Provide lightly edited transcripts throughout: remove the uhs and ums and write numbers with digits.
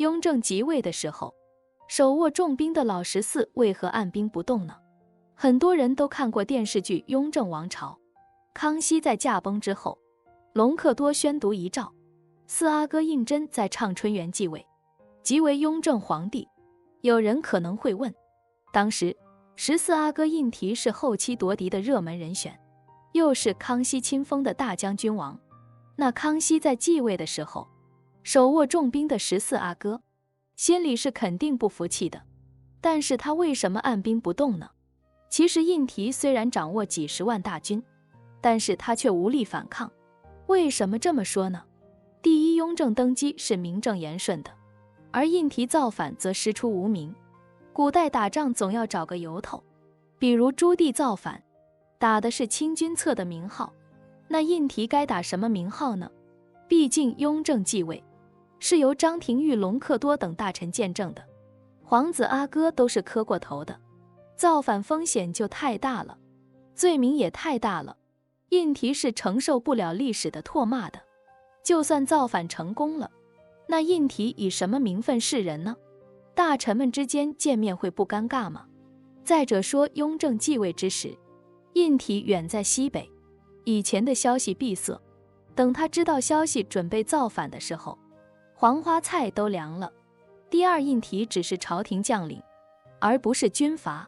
雍正即位的时候，手握重兵的老十四为何按兵不动呢？很多人都看过电视剧《雍正王朝》，康熙在驾崩之后，隆科多宣读遗诏，四阿哥胤禛在畅春园继位，即为雍正皇帝。有人可能会问，当时14阿哥胤禔是后期夺嫡的热门人选，又是康熙亲封的大将军王，那康熙在继位的时候，手握重兵的14阿哥心里是肯定不服气的，但是他为什么按兵不动呢？其实胤禔虽然掌握几十万大军，但是他却无力反抗。为什么这么说呢？第一，雍正登基是名正言顺的，而胤禔造反则师出无名。古代打仗总要找个由头，比如朱棣造反，打的是清君侧的名号，那胤禔该打什么名号呢？毕竟雍正继位是由张廷玉、隆科多等大臣见证的，皇子阿哥都是磕过头的，造反风险就太大了，罪名也太大了，胤禔是承受不了历史的唾骂的。就算造反成功了，那胤禔以什么名分示人呢？大臣们之间见面会不尴尬吗？再者说，雍正继位之时，胤禔远在西北，以前的消息闭塞，等他知道消息准备造反的时候，黄花菜都凉了。第二，胤禔只是朝廷将领，而不是军阀，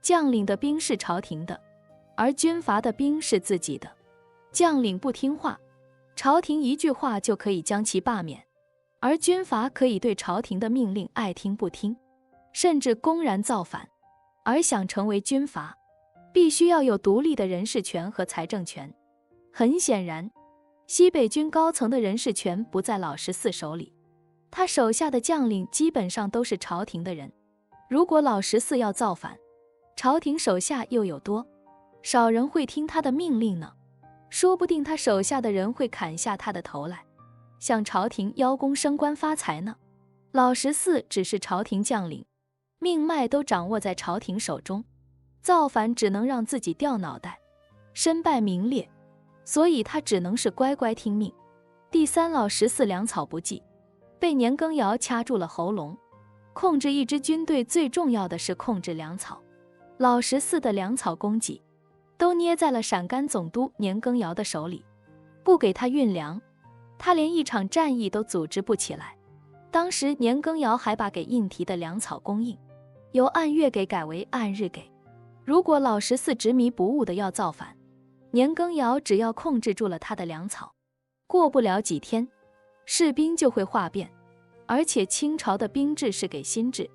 将领的兵是朝廷的，而军阀的兵是自己的。将领不听话，朝廷一句话就可以将其罢免，而军阀可以对朝廷的命令爱听不听，甚至公然造反。而想成为军阀，必须要有独立的人事权和财政权。很显然，西北军高层的人事权不在老十四手里，他手下的将领基本上都是朝廷的人。如果老十四要造反，朝廷手下又有多少人会听他的命令呢？说不定他手下的人会砍下他的头来，向朝廷邀功升官发财呢。老十四只是朝廷将领，命脉都掌握在朝廷手中，造反只能让自己掉脑袋，身败名裂，所以他只能是乖乖听命。第三，老十四粮草不济，被年羹尧掐住了喉咙。控制一支军队最重要的是控制粮草，老十四的粮草供给都捏在了陕甘总督年羹尧的手里，不给他运粮，他连一场战役都组织不起来。当时年羹尧还把给胤禔的粮草供应由按月给改为按日给。如果老十四执迷不悟的要造反，年羹尧只要控制住了他的粮草，过不了几天，士兵就会哗变。而且清朝的兵制是给薪制，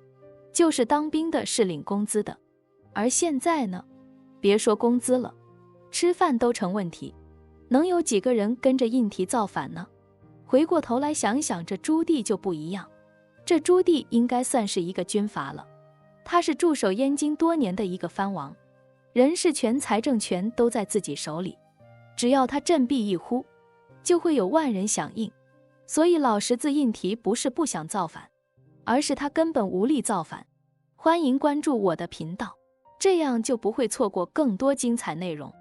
就是当兵的是领工资的。而现在呢，别说工资了，吃饭都成问题，能有几个人跟着胤禔造反呢？回过头来想想，这朱棣就不一样。这朱棣应该算是一个军阀了，他是驻守燕京多年的一个藩王，人事权、财政权都在自己手里，只要他振臂一呼，就会有万人响应。所以老十四胤禔不是不想造反，而是他根本无力造反。欢迎关注我的频道，这样就不会错过更多精彩内容。